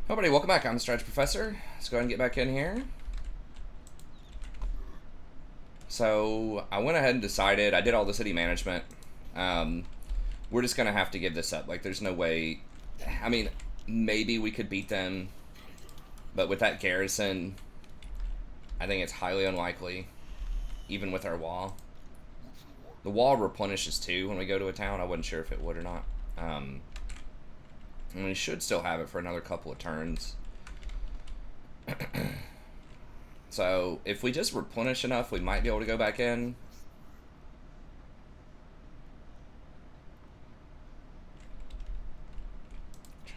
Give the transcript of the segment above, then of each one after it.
Hello everybody, welcome back. I'm the Strategy Professor. Let's go ahead and get back in here. So, I went ahead and decided, I did all the city management. We're just going to have to give this up. Like, there's no way, I mean, maybe we could beat them, but with that garrison, I think it's highly unlikely, even with our wall. The wall replenishes too when we go to a town. I wasn't sure if it would or not. And we should still have it for another couple of turns. So, if we just replenish enough, we might be able to go back in.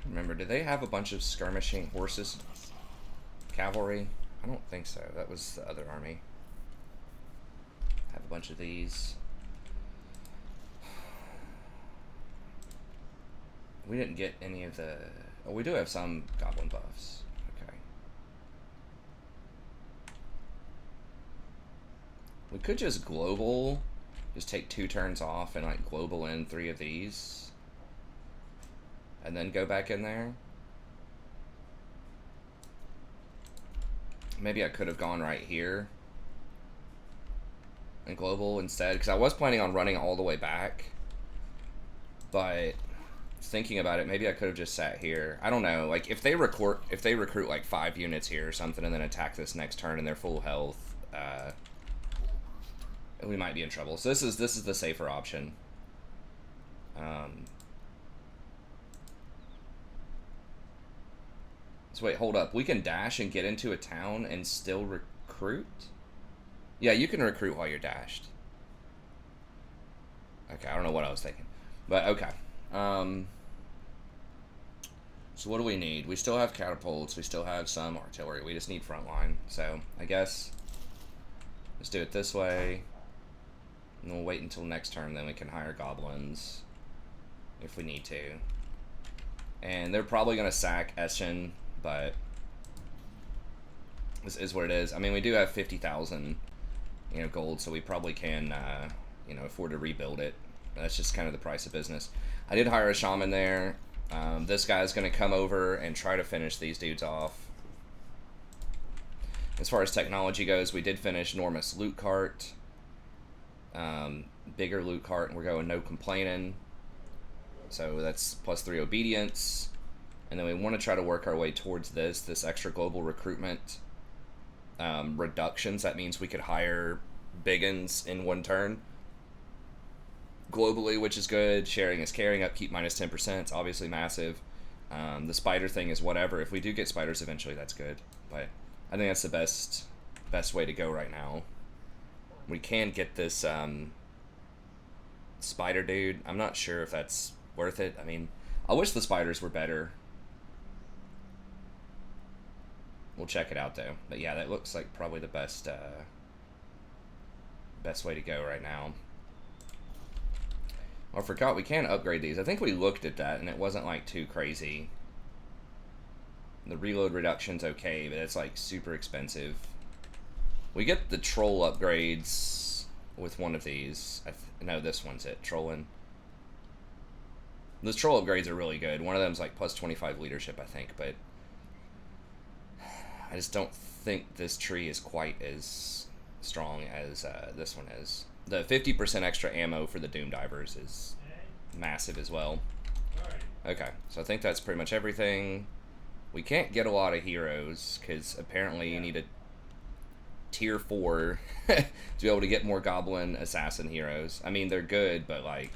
Remember, did they have a bunch of skirmishing horses? Cavalry? I don't think so. That was the other army. Have a bunch of these. We didn't get any of the... Oh, we do have some goblin buffs. Okay. We could just global, just take 2 turns off and like global in 3 of these. And then go back in there. Maybe I could have gone right here and global instead, because I was planning on running all the way back. But... thinking about it, maybe I could have just sat here. I don't know. Like, if they recruit like 5 units here or something and then attack this next turn and they're full health, we might be in trouble. So this is the safer option. So wait, hold up. We can dash and get into a town and still recruit? Yeah, you can recruit while you're dashed. Okay, I don't know what I was thinking. But, okay. So what do we need? We still have catapults. We still have some artillery. We just need frontline. So, I guess let's do it this way. And we'll wait until next turn, then we can hire goblins if we need to. And they're probably going to sack Eschen, but this is what it is. I mean, we do have 50,000, gold, so we probably can, afford to rebuild it. That's just kind of the price of business. I did hire a shaman there. This guy's going to come over and try to finish these dudes off. As far as technology goes, we did finish enormous loot cart. Bigger loot cart, and we're going no complaining. So that's +3 obedience. And then we want to try to work our way towards this extra global recruitment. Reductions, that means we could hire biggins in 1 turn. Globally, which is good. Sharing is caring. Upkeep -10%. It's obviously massive. The spider thing is whatever. If we do get spiders eventually, that's good. But I think that's the best way to go right now. We can get this spider dude. I'm not sure if that's worth it. I mean, I wish the spiders were better. We'll check it out though. But yeah, that looks like probably the best way to go right now. I forgot we can upgrade these. I think we looked at that and it wasn't like too crazy. The reload reduction's okay, but it's like super expensive. We get the troll upgrades with one of these. No, this one's it. Trolling. Those troll upgrades are really good. One of them's like +25 leadership, I think, but I just don't think this tree is quite as strong as this one is. The 50% extra ammo for the Doom Divers is massive as well. Okay, so I think that's pretty much everything. We can't get a lot of heroes, because apparently you need a tier 4 to be able to get more Goblin Assassin heroes. I mean, they're good, but like...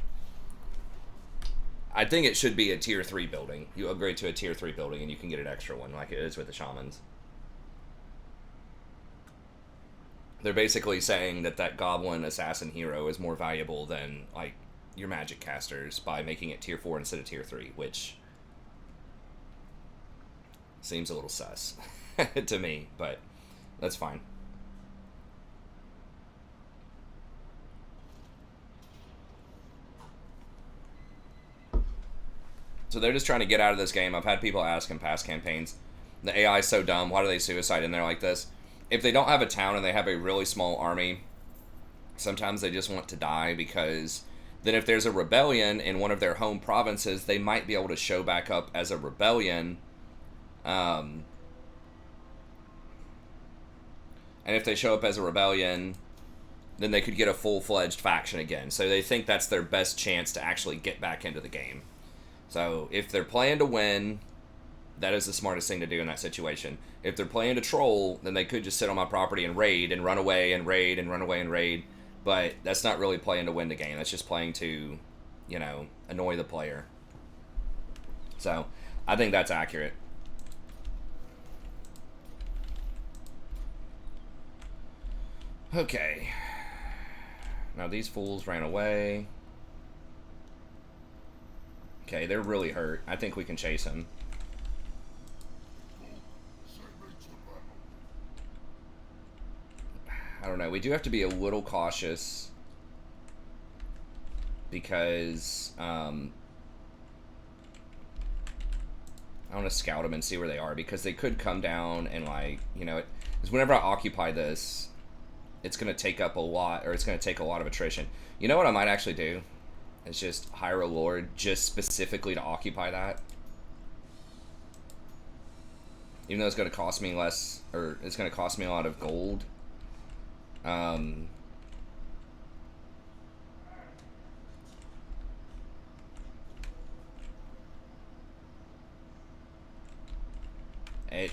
I think it should be a tier 3 building. You upgrade to a tier 3 building and you can get an extra one, like it is with the Shamans. They're basically saying that Goblin Assassin hero is more valuable than, like, your magic casters by making it tier 4 instead of tier 3, which seems a little sus to me, but that's fine. So they're just trying to get out of this game. I've had people ask in past campaigns, the AI is so dumb, why do they suicide in there like this? If they don't have a town and they have a really small army, sometimes they just want to die, because then if there's a rebellion in one of their home provinces, they might be able to show back up as a rebellion And if they show up as a rebellion, then they could get a full-fledged faction again. So they think that's their best chance to actually get back into the game. So if they're playing to win, that is the smartest thing to do in that situation. If they're playing to troll, then they could just sit on my property and raid and run away and raid and run away and raid. But that's not really playing to win the game. That's just playing to, you know, annoy the player. So I think that's accurate. Okay. Now these fools ran away. Okay, they're really hurt. I think we can chase them. I don't know. We do have to be a little cautious because I want to scout them and see where they are, because they could come down and, like, you know, because whenever I occupy this, it's going to take up a lot, or it's going to take a lot of attrition. You know what I might actually do? Is just hire a lord just specifically to occupy that. Even though it's going to cost me less, or it's going to cost me a lot of gold.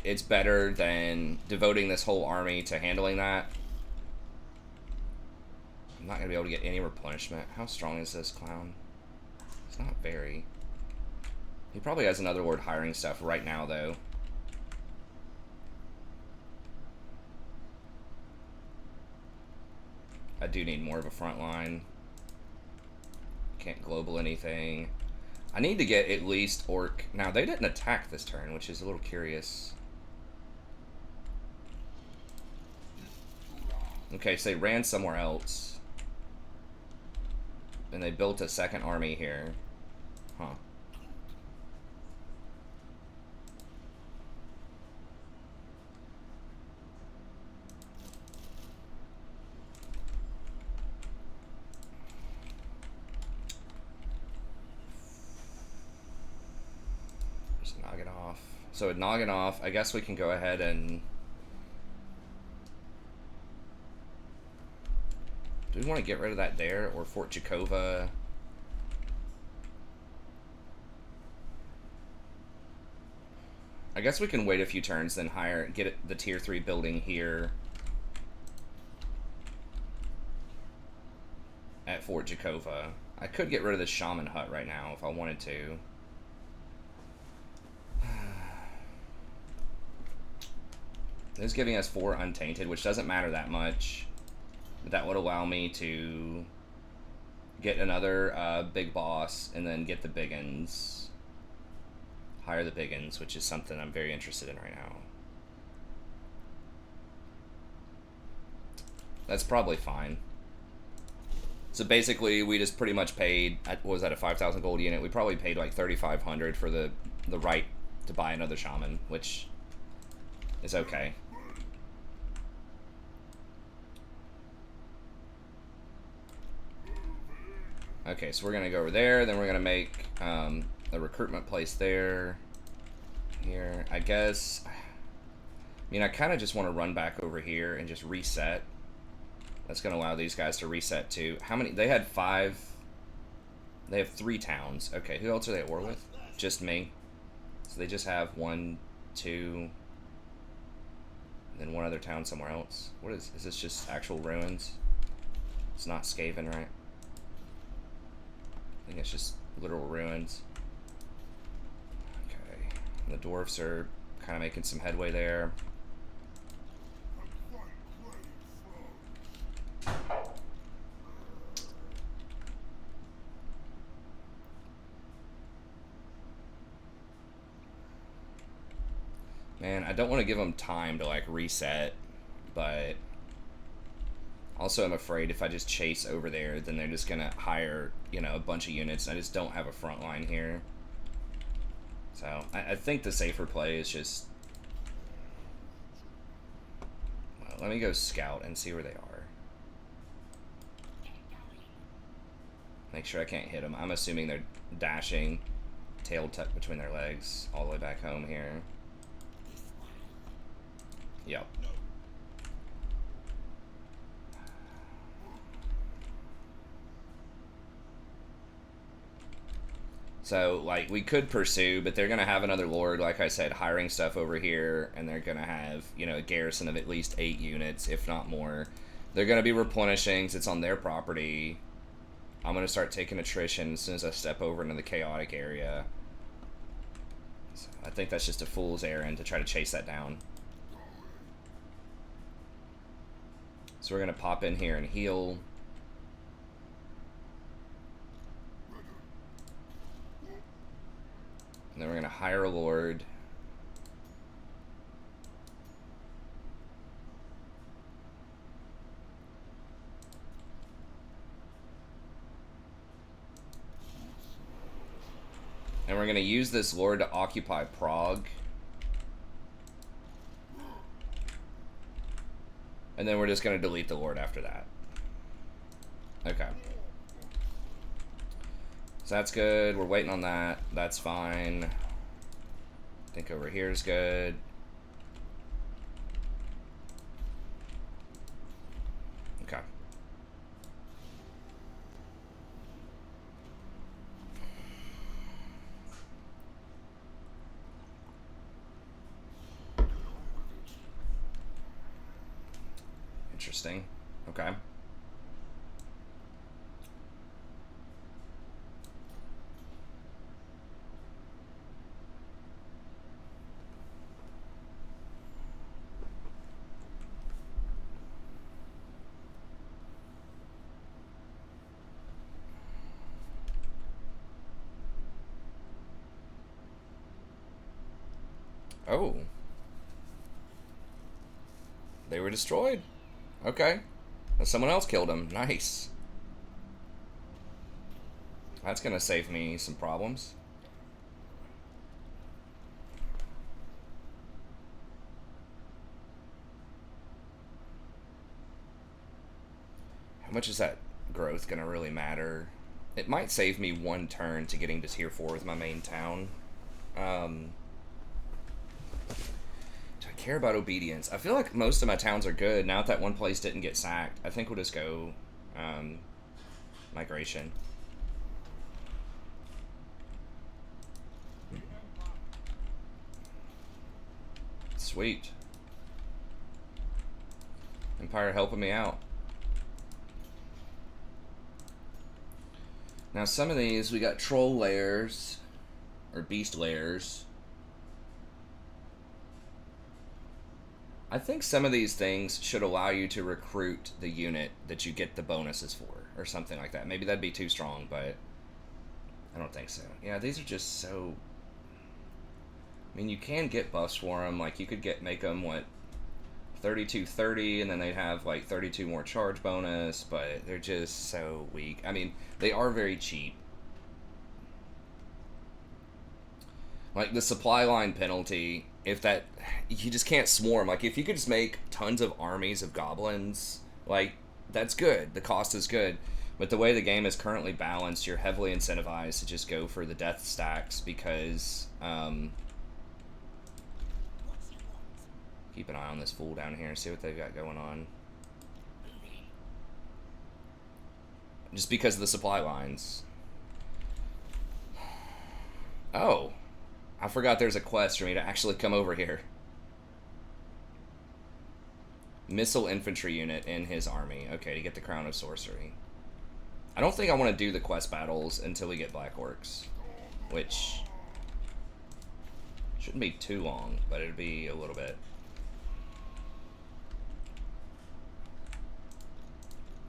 It's better than devoting this whole army to handling that. I'm not going to be able to get any replenishment. How strong is this clown? It's not very. He probably has another lord hiring stuff right now, though. I do need more of a front line. Can't global anything. I need to get at least orc. Now, they didn't attack this turn, which is a little curious. Okay, so they ran somewhere else. And they built a second army here. Huh. Just knock it off. So with knock it off, I guess we can go ahead and... Do we want to get rid of that there, or Fort Jakova? I guess we can wait a few turns, then get the tier 3 building here at Fort Jakova. I could get rid of the shaman hut right now if I wanted to. This is giving us 4 untainted, which doesn't matter that much. But that would allow me to get another big boss and then get the biggins. Hire the biggins, which is something I'm very interested in right now. That's probably fine. So basically, we just pretty much paid, what was that, a 5,000 gold unit? We probably paid like 3,500 for the right to buy another shaman, which is okay. Okay, so we're gonna go over there, then we're gonna make a recruitment place there. Here, I guess. I mean, I kind of just want to run back over here and just reset. That's gonna allow these guys to reset too. How many? They had 5. They have 3 towns. Okay, who else are they at war with? Just me. So they just have 1, 2, and then 1 other town somewhere else. What is this just actual ruins? It's not Skaven, right? I think it's just literal ruins. Okay. And the dwarfs are kind of making some headway there. Man, I don't want to give them time to, like, reset, but also I'm afraid if I just chase over there, then they're just gonna hire, you know, a bunch of units. I just don't have a front line here. So, I think the safer play is just... Well, let me go scout and see where they are. Make sure I can't hit them. I'm assuming they're dashing, tail tucked between their legs, all the way back home here. Yep. So, like, we could pursue, but they're going to have another lord, like I said, hiring stuff over here, and they're going to have, you know, a garrison of at least 8 units, if not more. They're going to be replenishing, since it's on their property. I'm going to start taking attrition as soon as I step over into the chaotic area. So I think that's just a fool's errand to try to chase that down. So we're going to pop in here and heal. And then we're going to hire a lord. And we're going to use this lord to occupy Prague. And then we're just going to delete the lord after that. Okay. So that's good. We're waiting on that. That's fine. I think over here is good. Okay. Interesting. Okay. Oh. They were destroyed. Okay. Someone else killed them. Nice. That's gonna save me some problems. How much is that growth gonna really matter? It might save me 1 turn to getting to tier 4 with my main town. Do I care about obedience? I feel like most of my towns are good. Now that one place didn't get sacked, I think we'll just go migration. Sweet. Empire helping me out. Now some of these, we got troll layers, or beast layers. I think some of these things should allow you to recruit the unit that you get the bonuses for, or something like that. Maybe that'd be too strong, but I don't think so. Yeah, these are just so... I mean, you can get buffs for them. Like, you could make them, what, 32-30, and then they'd have, like, 32 more charge bonus, but they're just so weak. I mean, they are very cheap. Like, the supply line penalty, if that... You just can't swarm. Like, if you could just make tons of armies of goblins, like, that's good. The cost is good. But the way the game is currently balanced, you're heavily incentivized to just go for the death stacks because... keep an eye on this fool down here and see what they've got going on. Just because of the supply lines. Oh. I forgot there's a quest for me to actually come over here. Missile infantry unit in his army. Okay, to get the Crown of Sorcery. I don't think I want to do the quest battles until we get Black Orcs. Which... shouldn't be too long, but it'd be a little bit.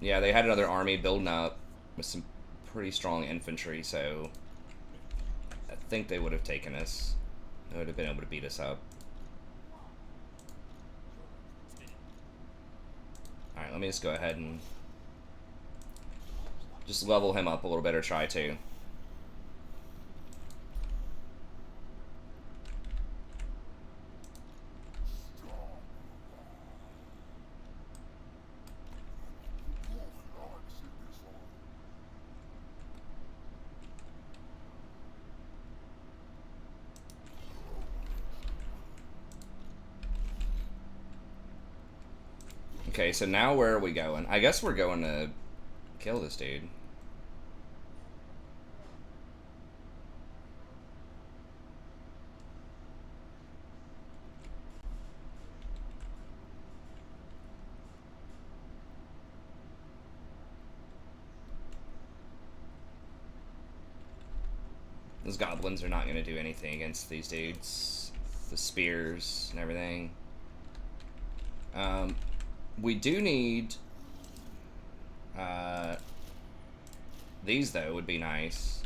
Yeah, they had another army building up with some pretty strong infantry, so I think they would have taken us. They would have been able to beat us up. Alright, let me just go ahead and just level him up a little bit, or try to. Okay, so now where are we going? I guess we're going to kill this dude. Those goblins are not going to do anything against these dudes. The spears and everything. We do need... these, though, would be nice.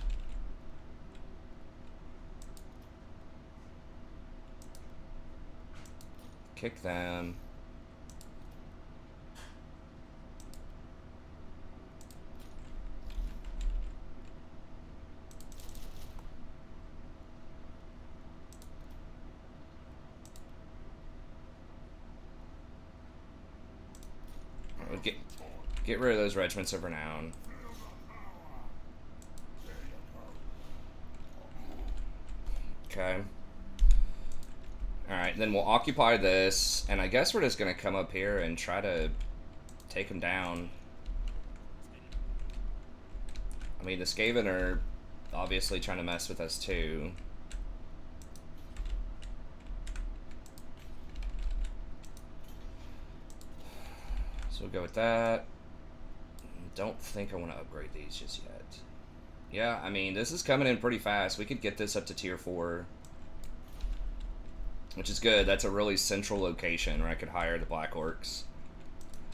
Kick them. Get rid of those regiments of renown. Okay. Alright, then we'll occupy this, and I guess we're just going to come up here and try to take them down. I mean, the Skaven are obviously trying to mess with us too. So we'll go with that. Don't think I want to upgrade these just yet. Yeah, I mean, this is coming in pretty fast. We could get this up to tier 4. Which is good. That's a really central location where I could hire the Black Orcs.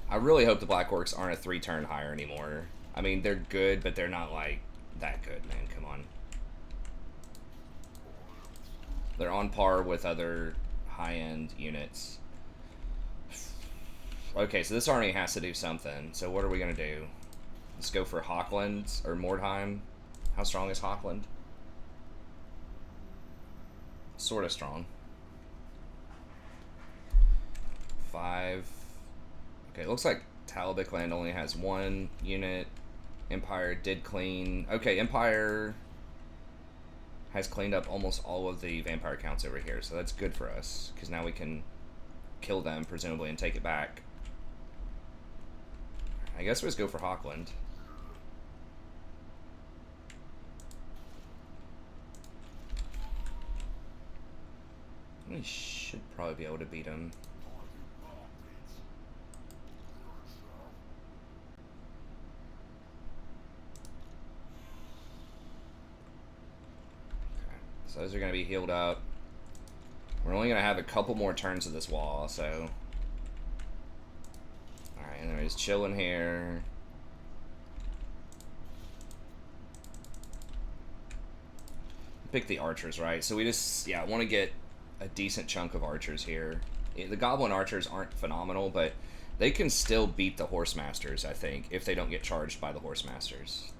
I really hope the Black Orcs aren't a 3-turn hire anymore. I mean, they're good, but they're not, like, that good, man. Come on. They're on par with other high-end units. Okay, so this army has to do something. So what are we going to do? Let's go for Hochland or Mordheim. How strong is Hochland? Sort of strong. 5. Okay, looks like Talbot Land only has 1 unit. Empire did clean. Okay, Empire has cleaned up almost all of the vampire counts over here, so that's good for us, because now we can kill them, presumably, and take it back. I guess we'll just go for Hochland. We should probably be able to beat him. Okay, so those are going to be healed up. We're only going to have a couple more turns of this wall, so... Alright, and then just chilling here. Pick the archers, right? So we just, yeah, want to get a decent chunk of archers here. The goblin archers aren't phenomenal, but they can still beat the horse masters, I think, if they don't get charged by the horse masters.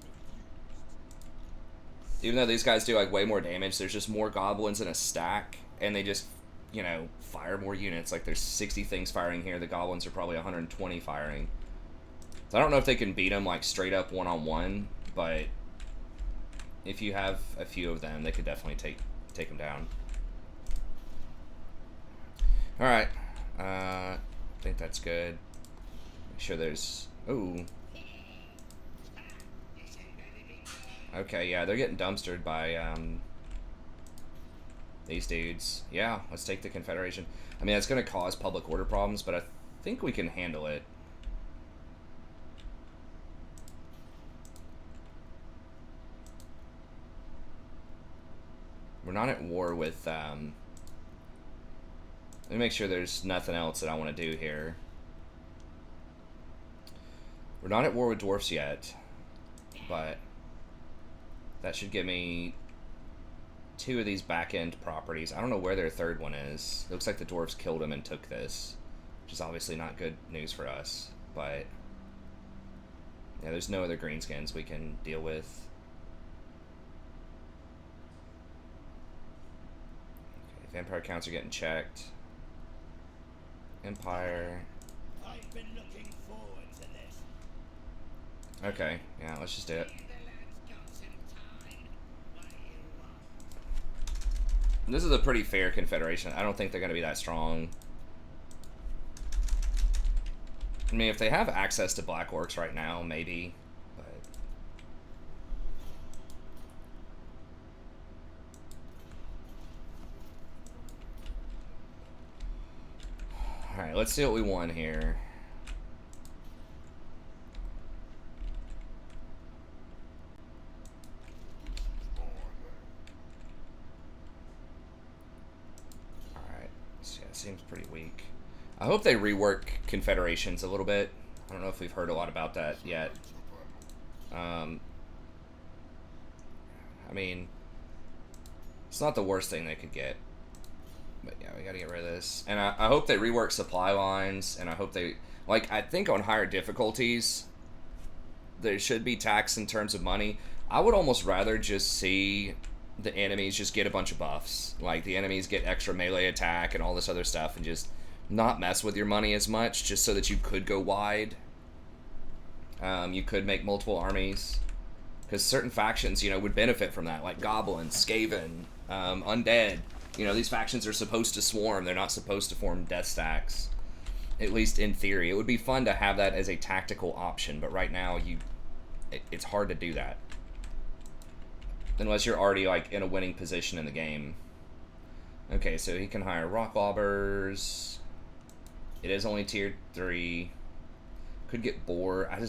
Even though these guys do like way more damage, there's just more goblins in a stack, and they just, you know, fire more units. Like there's 60 things firing here. The goblins are probably 120 firing. So I don't know if they can beat them like straight up one-on-one, but if you have a few of them, they could definitely take them down. Alright, I think that's good. Make sure there's... Ooh. Okay, yeah, they're getting dumpstered by, these dudes. Yeah, let's take the Confederation. I mean, it's going to cause public order problems, but I think we can handle it. We're not at war with, let me make sure there's nothing else that I want to do here. We're not at war with dwarfs yet, but that should give me 2 of these back-end properties. I don't know where their third one is. It looks like the dwarves killed him and took this, which is obviously not good news for us, but yeah, there's no other greenskins we can deal with. Okay, vampire counts are getting checked. Empire. I've been looking forward to this. Okay, yeah, let's just do it. This is a pretty fair confederation. I don't think they're going to be that strong. I mean, if they have access to Black Orcs right now, maybe. But alright, let's see what we won here. Alright, so yeah, it seems pretty weak. I hope they rework Confederations a little bit. I don't know if we've heard a lot about that yet. I mean, it's not the worst thing they could get. But yeah, we gotta get rid of this. And I hope they rework supply lines, and I hope they... Like, I think on higher difficulties, there should be tax in terms of money. I would almost rather just see the enemies just get a bunch of buffs. Like, the enemies get extra melee attack and all this other stuff, and just not mess with your money as much, just so that you could go wide. You could make multiple armies. Because certain factions, you know, would benefit from that. Like Goblins, Skaven, Undead. You know, these factions are supposed to swarm. They're not supposed to form death stacks. At least in theory. It would be fun to have that as a tactical option, but right now, it's hard to do that. Unless you're already, like, in a winning position in the game. Okay, so he can hire rock lobbers. It is only tier 3. Could get boar. I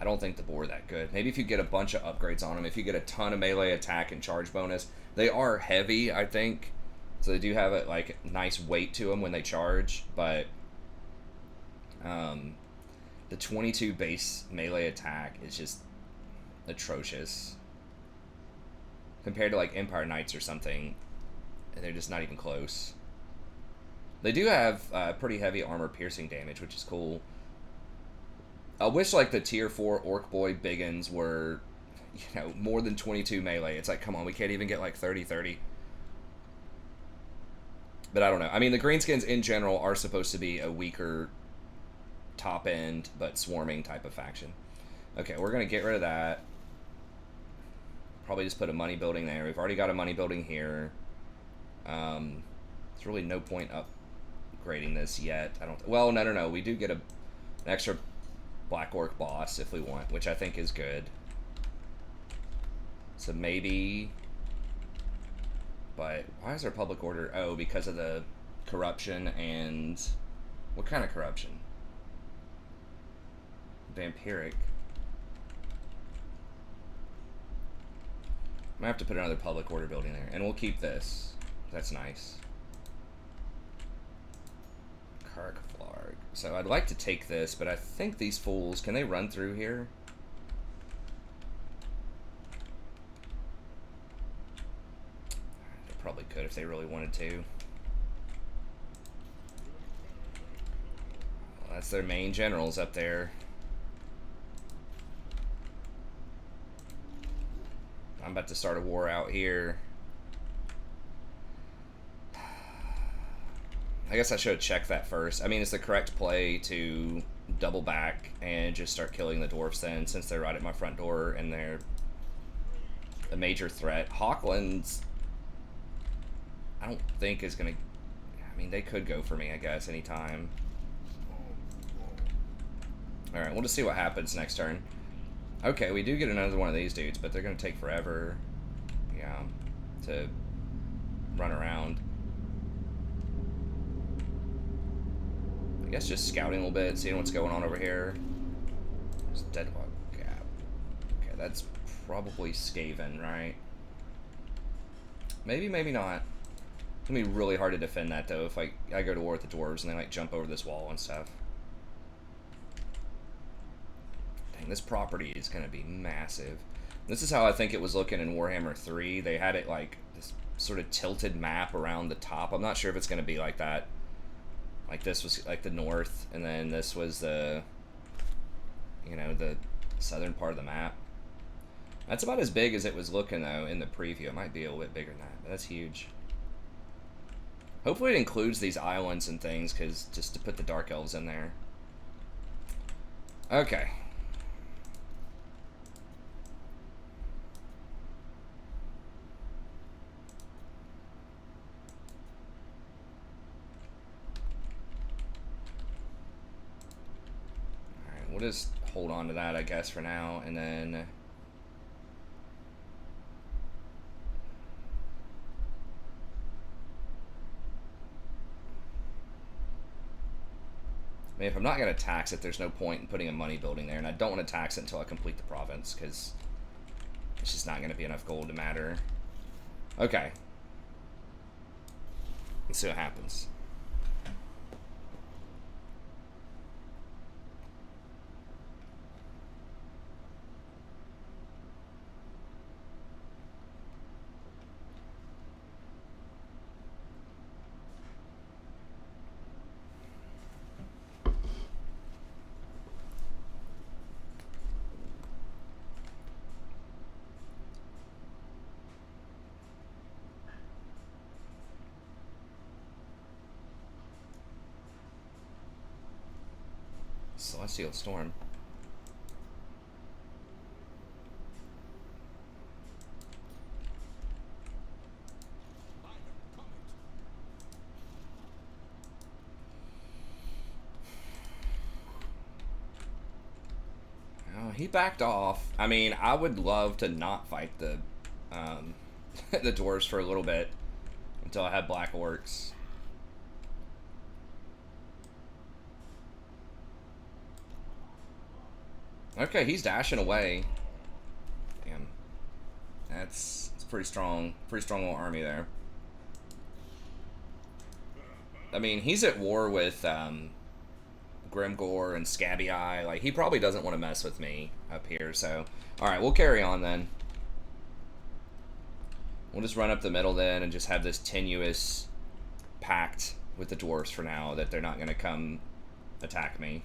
don't think the boar that good. Maybe if you get a bunch of upgrades on them, if you get a ton of melee attack and charge bonus. They are heavy, I think. So they do have a like nice weight to them when they charge, but the 22 base melee attack is just atrocious. Compared to like Empire Knights or something, they're just not even close. They do have pretty heavy armor piercing damage, which is cool. I wish like the tier 4 Orc Boy Biggins were, you know, more than 22 melee. It's like, come on, we can't even get like 30-30. But I don't know. I mean, the Greenskins in general are supposed to be a weaker top end, but swarming type of faction. Okay, we're going to get rid of that. Probably just put a money building there. We've already got a money building here. There's really no point upgrading this yet. I don't. Well, no. We do get an extra Black Orc boss if we want, which I think is good. So maybe. But why is there public order? Oh, because of the corruption and what kind of corruption? Vampiric. I'm gonna have to put another public order building there, and we'll keep this. That's nice. Karkflarg. So I'd like to take this, but I think these fools, can they run through here? They probably could if they really wanted to. Well, that's their main generals up there. I'm about to start a war out here. I guess I should have checked that first. I mean, it's the correct play to double back and just start killing the dwarfs then, since they're right at my front door and they're a major threat. Hawklands, I don't think is going to... I mean, they could go for me, I guess, anytime. Alright, we'll just see what happens next turn. Okay, we do get another one of these dudes, but they're going to take forever, yeah, to run around. I guess just scouting a little bit, seeing what's going on over here. There's Deadlock Gap. Okay, that's probably Skaven, right? Maybe, maybe not. It's going to be really hard to defend that, though, if I go to war with the dwarves and they, like, jump over this wall and stuff. This property is going to be massive. This is how I think it was looking in Warhammer 3. They had it like this sort of tilted map around the top. I'm not sure if it's going to be like that. Like this was like the north, and then this was the, you know, the southern part of the map. That's about as big as it was looking though in the preview. It might be a little bit bigger than that, but that's huge. Hopefully it includes these islands and things, because just to put the Dark Elves in there. Okay. just hold on to that, I guess, for now, and then... I mean, if I'm not going to tax it, there's no point in putting a money building there, and I don't want to tax it until I complete the province, because it's just not going to be enough gold to matter. Okay. Let's see what happens. Celestial Storm. Oh, he backed off. I mean, I would love to not fight the the dwarves for a little bit until I had black orcs. Okay, he's dashing away. Damn. That's pretty strong. Pretty strong little army there. I mean, he's at war with Grimgore and Scabby Eye. Like, he probably doesn't want to mess with me up here, so... Alright, we'll carry on then. We'll just run up the middle then and just have this tenuous pact with the dwarves for now that they're not going to come attack me.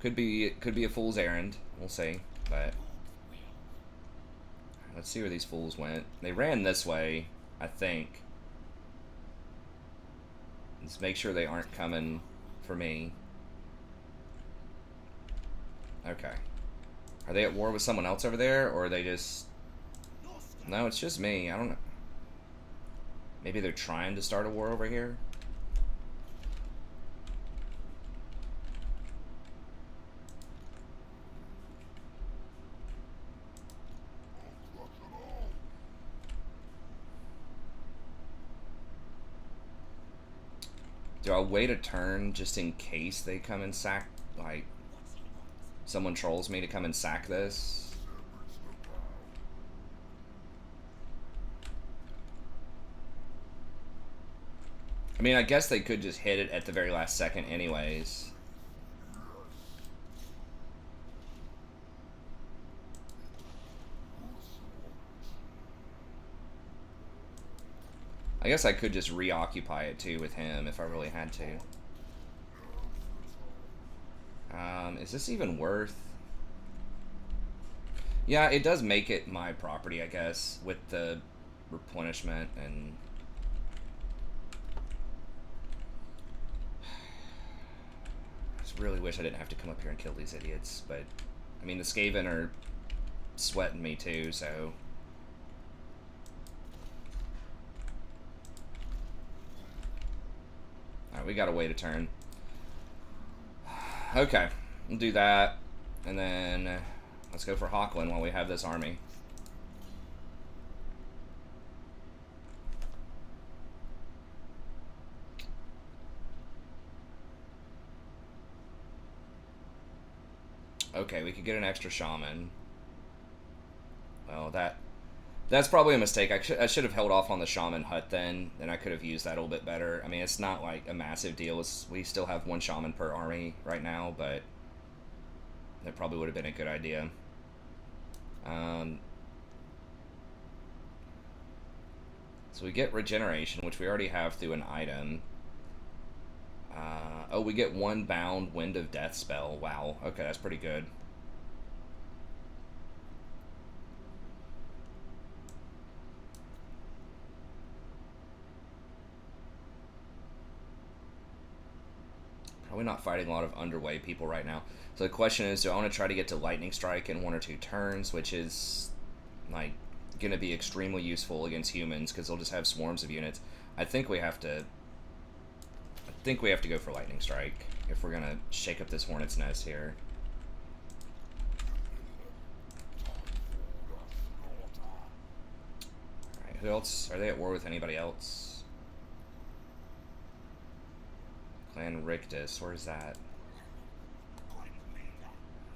Could be a fool's errand. We'll see. But let's see where these fools went. They ran this way, I think. Let's make sure they aren't coming for me. Okay. Are they at war with someone else over there, or are they just... No, it's just me. I don't know. Maybe they're trying to start a war over here? Do I wait a turn just in case they come and sack, like, someone trolls me to come and sack this? I mean, I guess they could just hit it at the very last second anyways. I guess I could just reoccupy it too with him if I really had to. Is this even worth? Yeah, it does make it my property, I guess, with the replenishment and... I just really wish I didn't have to come up here and kill these idiots, but... I mean, the Skaven are sweating me too, so... Alright, we gotta wait a turn. Okay, we'll do that. And then let's go for Hawkland while we have this army. Okay, we could get an extra shaman. Well, that's probably a mistake. I should have held off on the shaman hut then, and I could have used that a little bit better. I mean, it's not like a massive deal. We still have one shaman per army right now, but that probably would have been a good idea. So we get regeneration, which we already have through an item. Oh, we get one bound Wind of Death spell. Wow. Okay, that's pretty good. Probably not fighting a lot of underway people right now. So the question is, do I want to try to get to Lightning Strike in 1 or 2 turns, which is, like, going to be extremely useful against humans, because they'll just have swarms of units. I think we have to think we have to go for lightning strike if we're gonna shake up this hornet's nest here. Alright, who else? Are they at war with anybody else? Clan Rictus, where's that?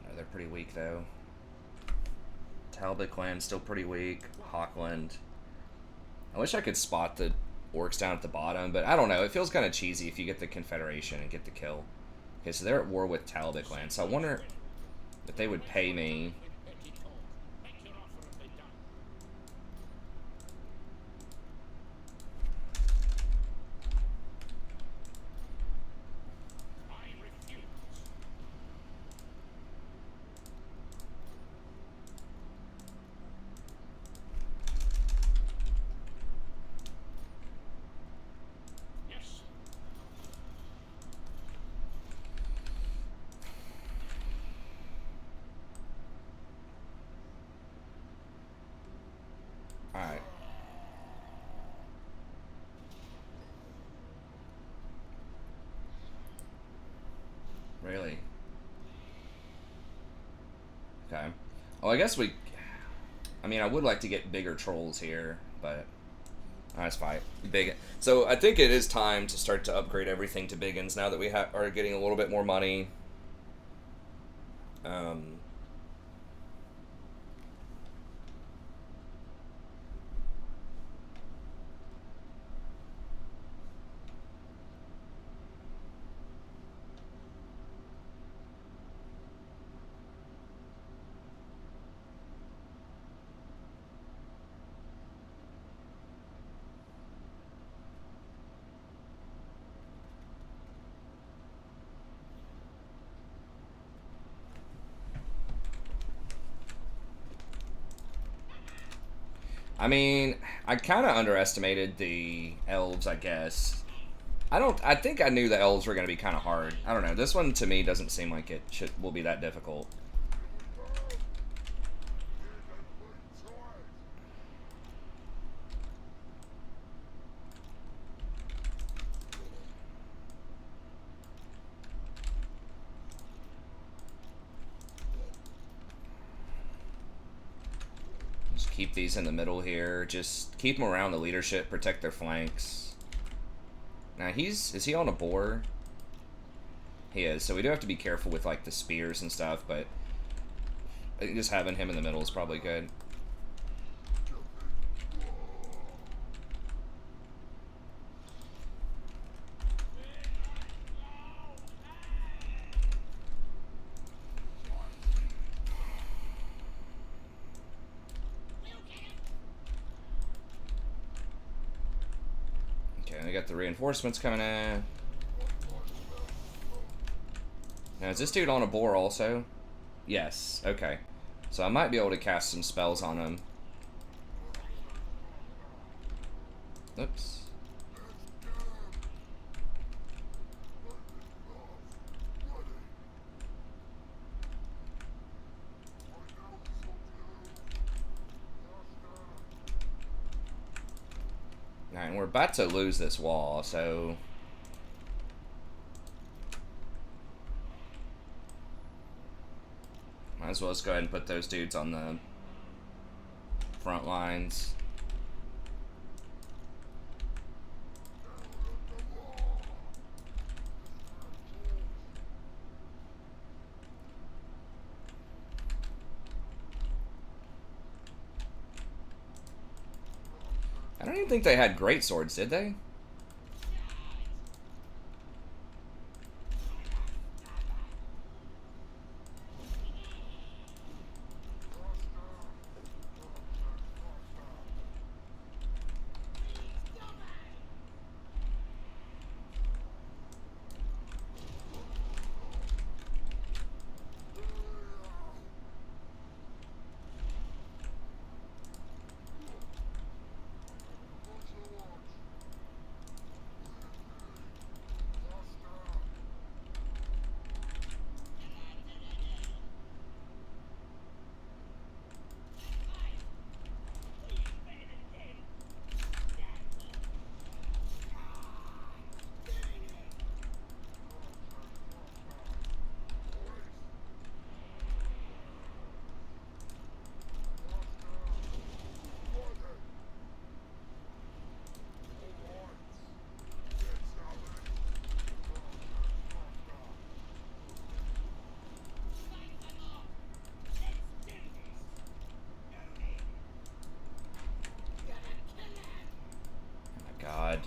No, they're pretty weak though. Talbot clan still pretty weak. Hawkland. I wish I could spot the orcs down at the bottom, but I don't know. It feels kind of cheesy if you get the Confederation and get the kill. Okay, so they're at war with Talbot clan, so I wonder if they would pay me. Alright. Really? Okay. Oh, I guess we... I mean, I would like to get bigger trolls here, but... That's fine. Big. So I think it is time to start to upgrade everything to biggins now that we are getting a little bit more money. I mean, I kind of underestimated the elves, I guess. I think I knew the elves were going to be kind of hard. I don't know. This one, to me, doesn't seem like it will be that difficult. Keep these in the middle here. Just keep them around the leadership. Protect their flanks. Now is he on a boar? He is. So we do have to be careful with like the spears and stuff, but I think just having him in the middle is probably good. We got the reinforcements coming in. Now, is this dude on a boar also? Yes, okay. So I might be able to cast some spells on him. Oops. Alright, we're about to lose this wall, so... Might as well just go ahead and put those dudes on the front lines. I don't even think they had great swords, did they? god.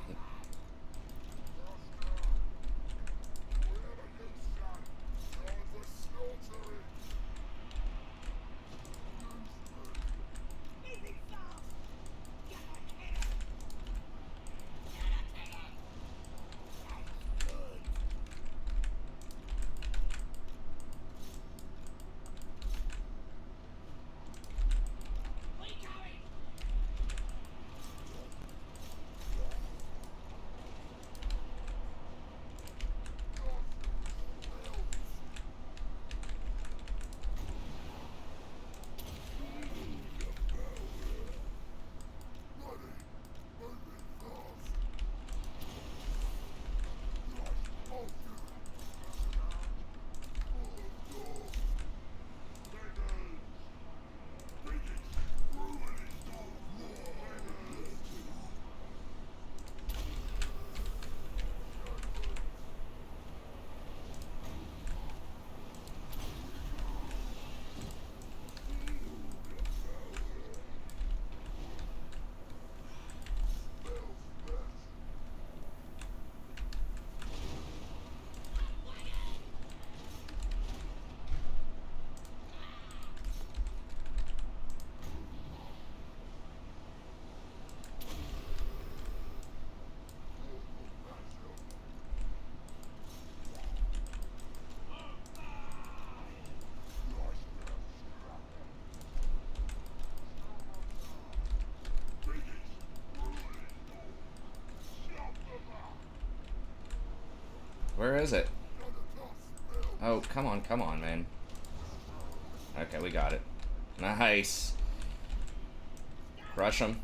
Where is it? Oh, come on, man. Okay, we got it. Nice. Crush him.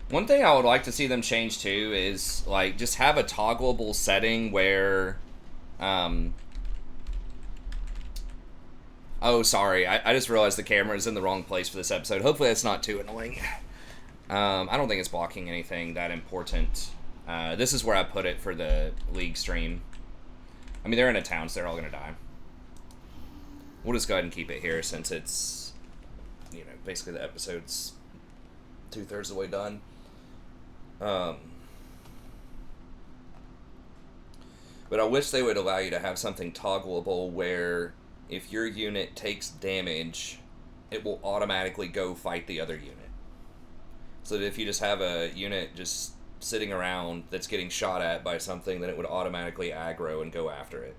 One thing I would like to see them change too is like just have a toggleable setting where, oh sorry, I just realized the camera is in the wrong place for this episode. Hopefully that's not too annoying. I don't think it's blocking anything that important. This is where I put it for the League stream. I mean, they're in a town, so they're all gonna die. We'll just go ahead and keep it here since it's, you know, basically the episode's 2/3 of the way done. But I wish they would allow you to have something toggleable where if your unit takes damage, it will automatically go fight the other unit. So that if you just have a unit just sitting around that's getting shot at by something, then it would automatically aggro and go after it.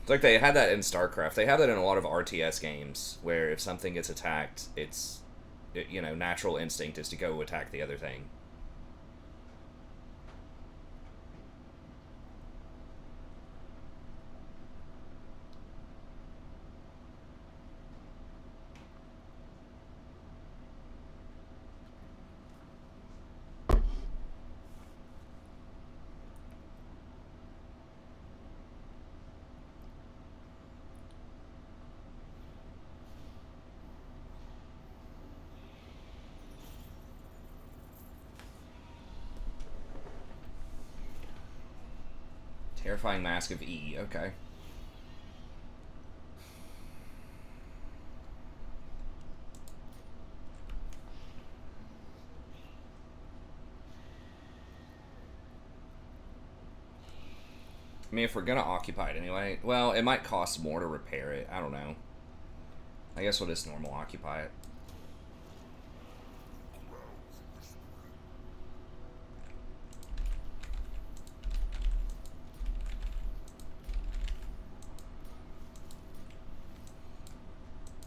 It's like they had that in StarCraft. They have that in a lot of RTS games, where if something gets attacked, you know, natural instinct is to go attack the other thing. Terrifying Mask of E, okay. I mean, if we're gonna occupy it anyway, well, it might cost more to repair it. I don't know. I guess we'll just normal occupy it.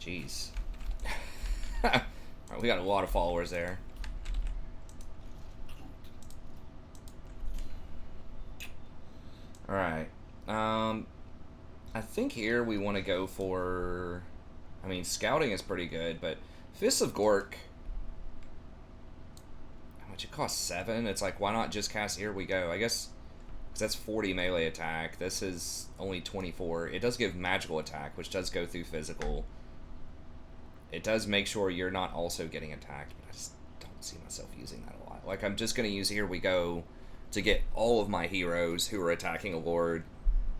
Jeez. Right, we got a lot of followers there. Alright. I think here we want to go for... I mean, scouting is pretty good, but Fists of Gork... How much it costs? 7? It's like, why not just cast Here We Go? I guess... Because that's 40 melee attack. This is only 24. It does give magical attack, which does go through physical. It does make sure you're not also getting attacked, but I just don't see myself using that a lot. Like, I'm just going to use Here We Go to get all of my heroes who are attacking a lord,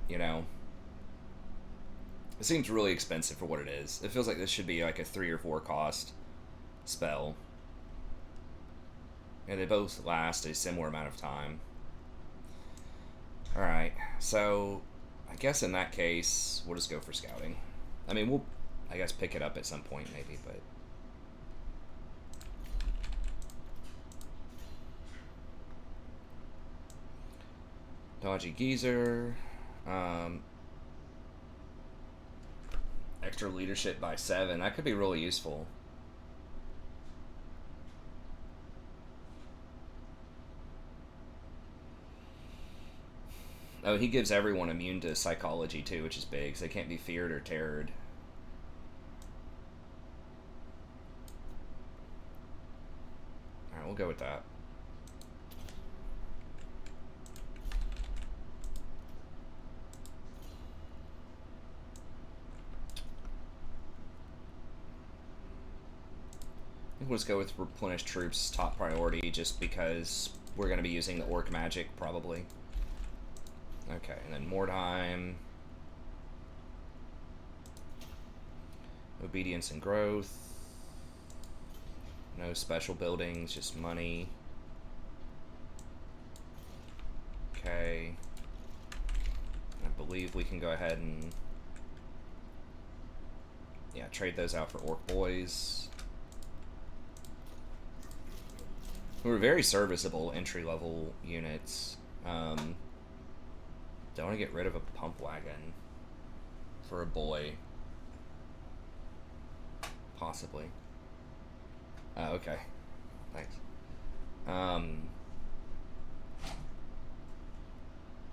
you know. It seems really expensive for what it is. It feels like this should be like a 3 or 4 cost spell. And they both last a similar amount of time. Alright, so I guess in that case, we'll just go for scouting. I mean, we'll, I guess, pick it up at some point maybe, but... Dodgy Geezer. Extra leadership by 7. That could be really useful. Oh, he gives everyone immune to psychology too, which is big, so they can't be feared or terrored. Alright, we'll go with that. I think we'll just go with replenish troops top priority, just because we're going to be using the orc magic probably. Okay, and then Mordheim. Obedience and growth. No special buildings, just money. Okay. I believe we can go ahead and... yeah, trade those out for orc boys. Who are very serviceable entry-level units. Don't want to get rid of a pump wagon for a boy. Possibly. Okay. Thanks. I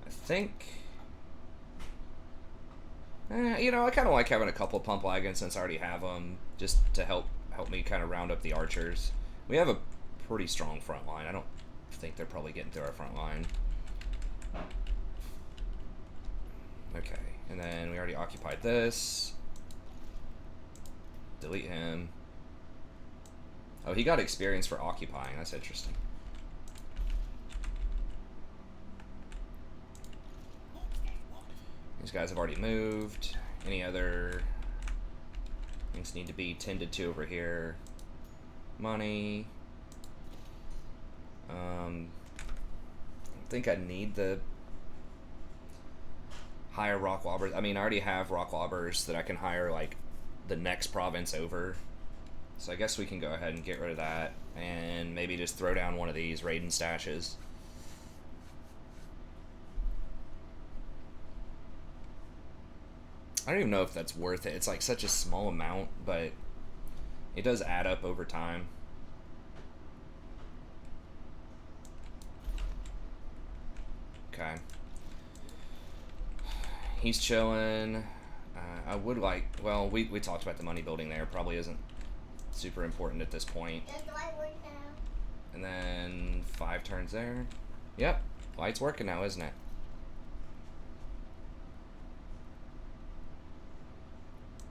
think... you know, I kind of like having a couple pump wagons since I already have them, just to help me kind of round up the archers. We have a pretty strong front line. I don't think they're probably getting through our front line. Okay, and then we already occupied this. Delete him. Oh, he got experience for occupying. That's interesting. These guys have already moved. Any other things need to be tended to over here? Money. I don't think I need the hire rock lobbers. I mean, I already have rock lobbers that I can hire, like, the next province over. So I guess we can go ahead and get rid of that, and maybe just throw down one of these Raiden stashes. I don't even know if that's worth it. It's like such a small amount, but it does add up over time. Okay. He's chilling. I would like... Well, we talked about the money building there. Probably isn't super important at this point. Does the light work now? And then 5 turns there. Yep. Light's working now, isn't it?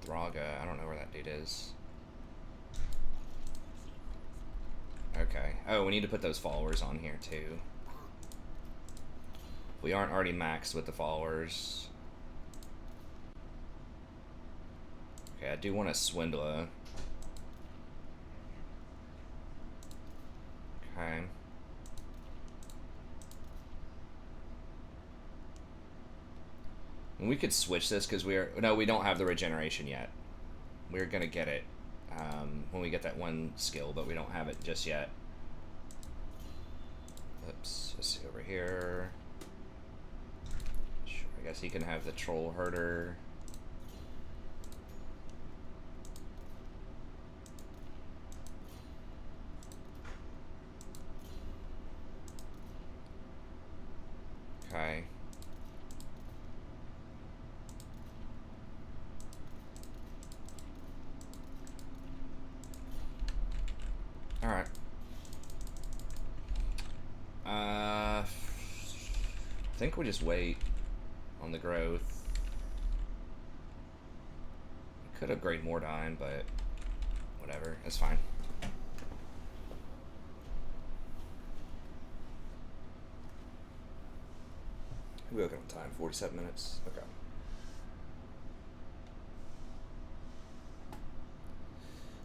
Thraga. I don't know where that dude is. Okay. Oh, we need to put those followers on here, too. We aren't already maxed with the followers. Okay, I do want a Swindler. Okay. And we could switch this because we don't have the regeneration yet. We're gonna get it when we get that one skill, but we don't have it just yet. Oops, let's see over here. Sure, I guess he can have the troll herder. Okay. Alright. I think we just wait on the growth. We could upgrade more time, but whatever, it's fine. We okay on time, 47 minutes. Okay.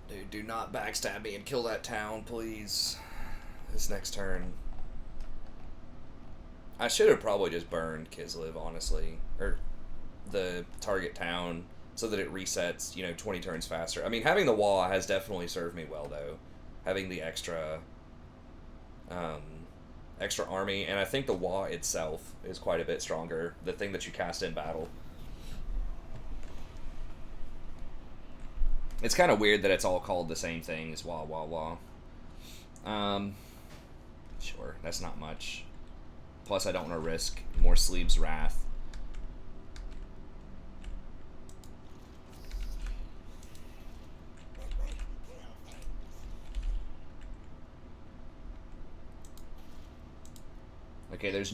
Dude, do not backstab me and kill that town, please. This next turn. I should have probably just burned Kislev, honestly. Or the target town, so that it resets, 20 turns faster. I mean, having the wall has definitely served me well, though. Having the extra army, and I think the wall itself is quite a bit stronger. The thing that you cast in battle. It's kind of weird that it's all called the same thing as wah wah wah. Sure, that's not much. Plus, I don't want to risk more Sleeve's Wrath. Okay, there's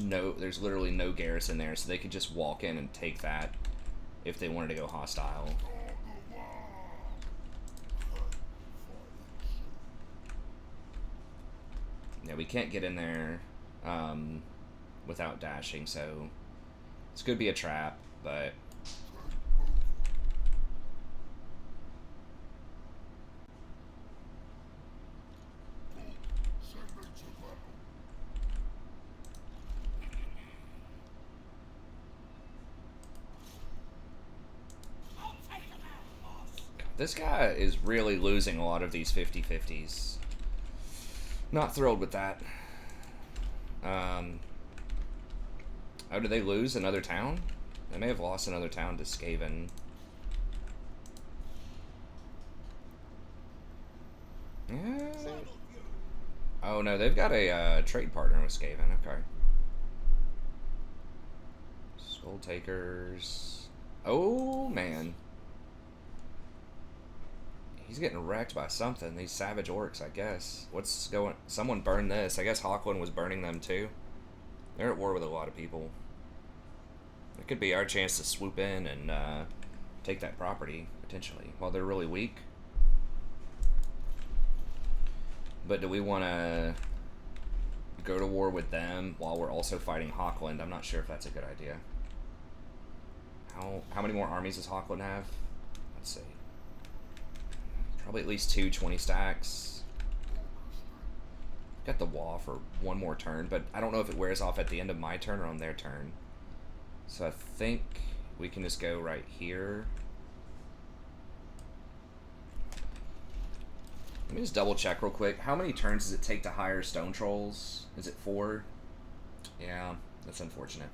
literally no garrison there, so they could just walk in and take that if they wanted to go hostile. Yeah, we can't get in there without dashing, so this could be a trap, but... This guy is really losing a lot of these 50-50s. Not thrilled with that. Oh, did they lose another town? They may have lost another town to Skaven. Yeah. Oh no, they've got a trade partner with Skaven. Okay. Skull Takers. Oh man. He's getting wrecked by something. These savage orcs, I guess. What's going... Someone burned this. I guess Hawkwind was burning them too. They're at war with a lot of people. It could be our chance to swoop in and take that property, potentially, while they're really weak. But do we want to go to war with them while we're also fighting Hawkwind? I'm not sure if that's a good idea. How many more armies does Hawkwind have? Let's see. Probably at least 2 20 stacks. Got the wall for one more turn, but I don't know if it wears off at the end of my turn or on their turn. So I think we can just go right here. Let me just double check real quick. How many turns does it take to hire stone trolls? Is it 4? Yeah, that's unfortunate.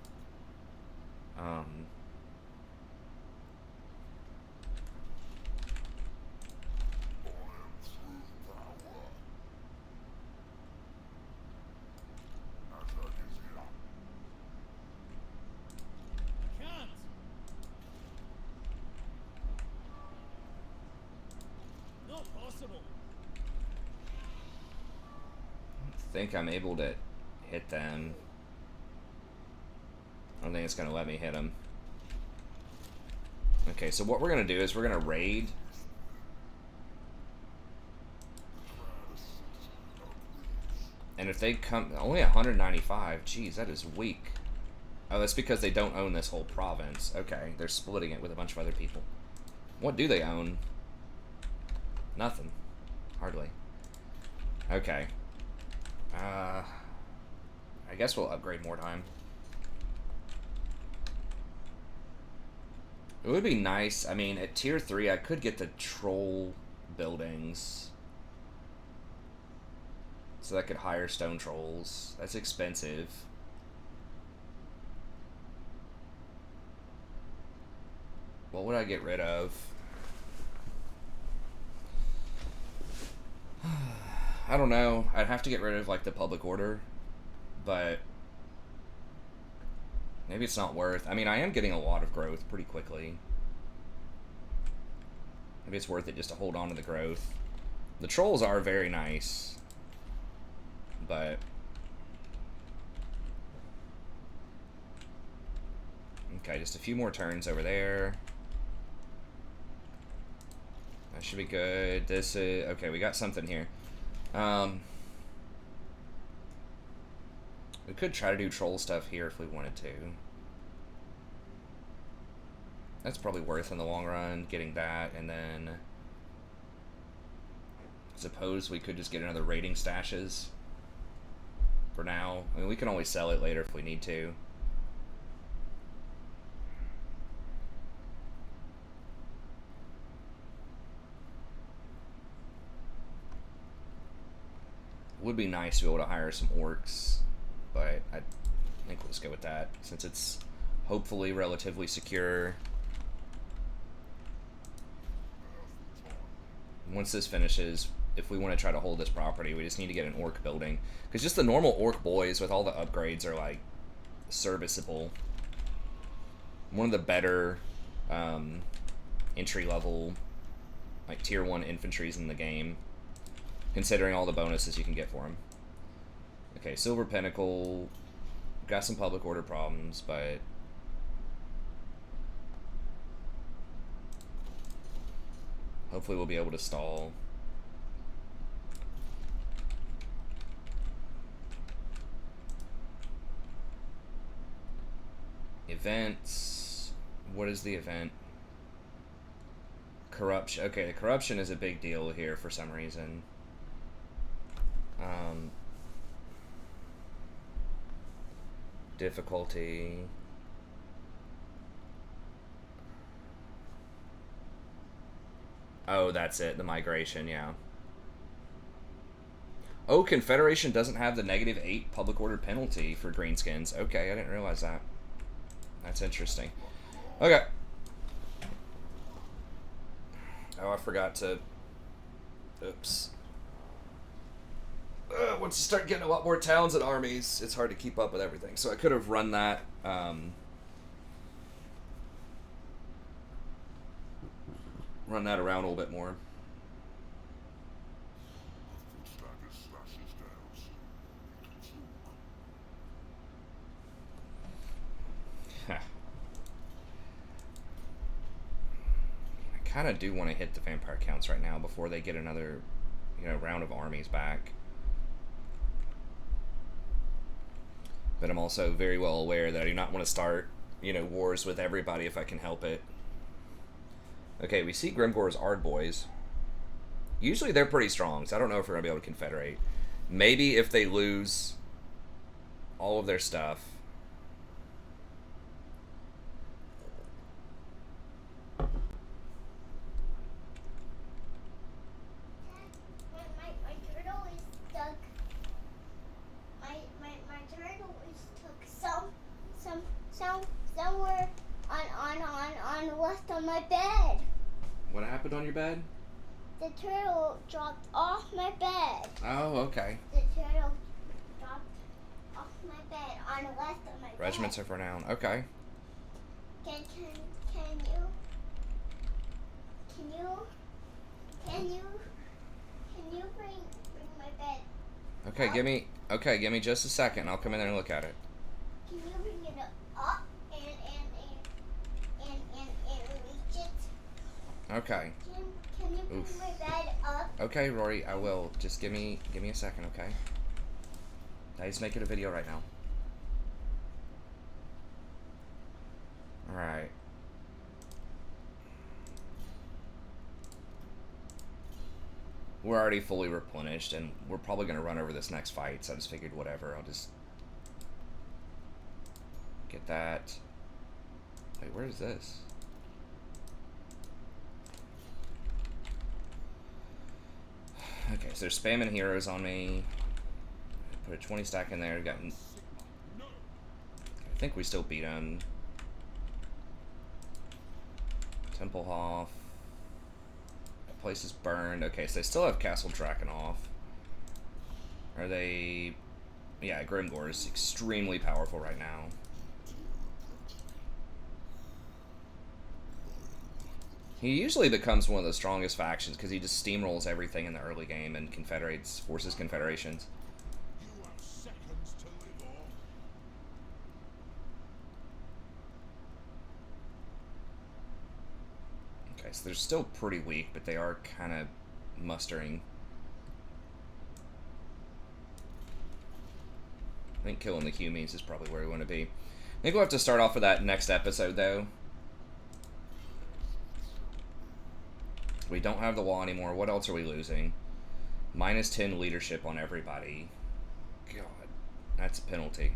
impossible. I think I'm able to hit them. I don't think it's gonna let me hit them. Okay, so what we're gonna do is we're gonna raid. And if they come, only 195, geez, that is weak. Oh, that's because they don't own this whole province. Okay, they're splitting it with a bunch of other people. What do they own? Nothing. Hardly. Okay. I guess we'll upgrade more time. It would be nice, I mean, at tier 3 I could get the troll buildings. So I could hire stone trolls. That's expensive. What would I get rid of? I don't know. I'd have to get rid of like the public order, but maybe it's not worth. I mean, I am getting a lot of growth pretty quickly. Maybe it's worth it just to hold on to the growth. The trolls are very nice, but okay, just a few more turns over there. That should be good. This is okay. We got something here. We could try to do troll stuff here if we wanted to. That's probably worth in the long run, getting that, and then suppose we could just get another raiding stashes for now. I mean, we can always sell it later if we need to. Would be nice to be able to hire some orcs, but I think we'll just go with that since it's hopefully relatively secure. Once this finishes, if we want to try to hold this property, we just need to get an orc building, because just the normal orc boys with all the upgrades are like serviceable. One of the better entry level like tier 1 infantries in the game, considering all the bonuses you can get for them. Okay, Silver Pinnacle, got some public order problems, but hopefully we'll be able to stall. Events, what is the event? Corruption. Okay, the corruption is a big deal here for some reason. Difficulty. Oh, that's it. The migration, yeah. Oh, Confederation doesn't have the -8 public order penalty for Greenskins. Okay, I didn't realize that. That's interesting. Okay. Oh, I forgot to... Oops. Once you start getting a lot more towns and armies, it's hard to keep up with everything. So I could have run that... run that around a little bit more. I kind of do want to hit the vampire counts right now before they get another, round of armies back. But I'm also very well aware that I do not want to start, wars with everybody if I can help it. Okay, we see Grimgore's Ardboys. Usually they're pretty strong, so I don't know if we're going to be able to confederate. Maybe if they lose all of their stuff. My turtle is stuck. My turtle is stuck somewhere on the left of my bed. What happened on your bed? The turtle dropped off my bed. Oh, okay. The turtle dropped off my bed on the left of my bed. Regiments are renowned. Okay. Can you you bring my bed? Okay, give me just a second. I'll come in there and look at it. Can you bring it up and reach it? Okay. Can you bring my bed up? Okay, Rory, I will. Just give me a second, okay? He's making a video right now. Alright. We're already fully replenished, and we're probably going to run over this next fight, so I just figured whatever. I'll just get that. Wait, where is this? Okay, so they're spamming heroes on me. Put a 20 stack in there. I think we still beat them. Templehoff. That place is burned. Okay, so they still have Castle Drakenhof. Are they... Yeah, Grimgor is extremely powerful right now. He usually becomes one of the strongest factions because he just steamrolls everything in the early game and forces confederations. You have seconds to live on. Okay, so they're still pretty weak, but they are kind of mustering. I think killing the Humies is probably where we want to be. I think we'll have to start off with that next episode, though. We don't have the wall anymore. What else are we losing? Minus 10 leadership on everybody. God, that's a penalty.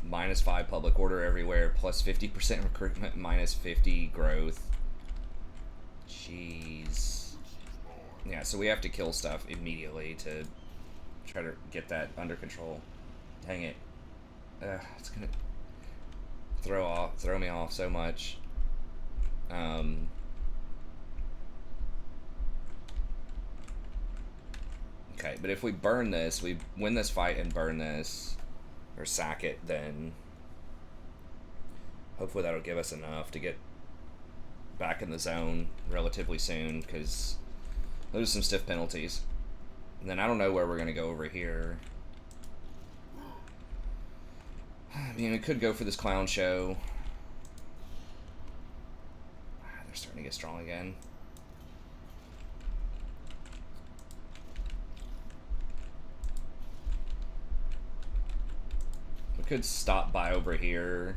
Minus 5 public order everywhere. Plus 50% recruitment. Minus 50 growth. Jeez. Yeah, so we have to kill stuff immediately to try to get that under control. Dang it. It's gonna throw me off so much. Okay, but if we burn this, we win this fight and burn this, or sack it, then hopefully that'll give us enough to get back in the zone relatively soon, because those are some stiff penalties. And then I don't know where we're going to go over here. I mean, we could go for this clown show. They're starting to get strong again. We could stop by over here.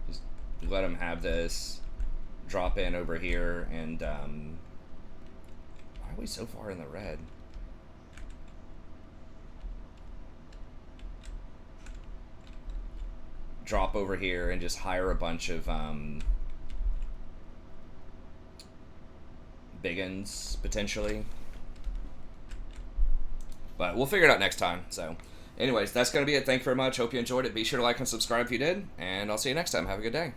Just let them have this. Drop in over here and, why are we so far in the red? Drop over here and just hire a bunch of, biggins, potentially. But we'll figure it out next time. So, anyways, that's going to be it. Thank you very much. Hope you enjoyed it. Be sure to like and subscribe if you did. And I'll see you next time. Have a good day.